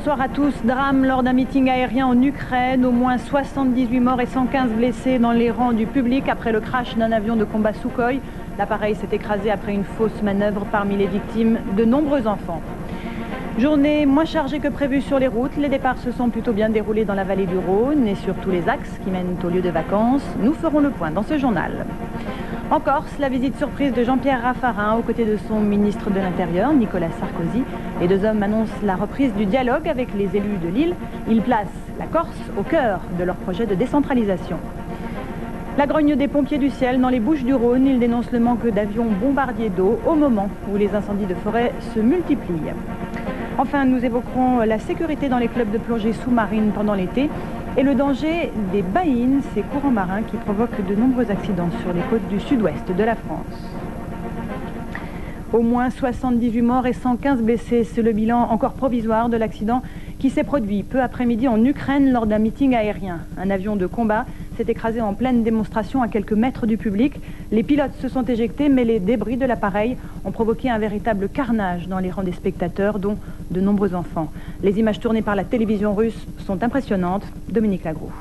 Bonsoir à tous. Drame lors d'un meeting aérien en Ukraine. Au moins 78 morts et 115 blessés dans les rangs du public après le crash d'un avion de combat Sukhoi. L'appareil s'est écrasé après une fausse manœuvre. Parmi les victimes, de nombreux enfants. Journée moins chargée que prévu sur les routes. Les départs se sont plutôt bien déroulés dans la vallée du Rhône et sur tous les axes qui mènent au lieu de vacances. Nous ferons le point dans ce journal. En Corse, la visite surprise de Jean-Pierre Raffarin aux côtés de son ministre de l'Intérieur, Nicolas Sarkozy. Les deux hommes annoncent la reprise du dialogue avec les élus de l'île. Ils placent la Corse au cœur de leur projet de décentralisation. La grogne des pompiers du ciel dans les Bouches-du-Rhône. Ils dénoncent le manque d'avions bombardiers d'eau au moment où les incendies de forêt se multiplient. Enfin, nous évoquerons la sécurité dans les clubs de plongée sous-marine pendant l'été et le danger des baïnes, ces courants marins qui provoquent de nombreux accidents sur les côtes du sud-ouest de la France. Au moins 78 morts et 115 blessés, c'est le bilan encore provisoire de l'accident qui s'est produit peu après-midi en Ukraine lors d'un meeting aérien. Un avion de combat s'est écrasé en pleine démonstration à quelques mètres du public. Les pilotes se sont éjectés, mais les débris de l'appareil ont provoqué un véritable carnage dans les rangs des spectateurs, dont de nombreux enfants. Les images tournées par la télévision russe sont impressionnantes. Dominique Lagroux.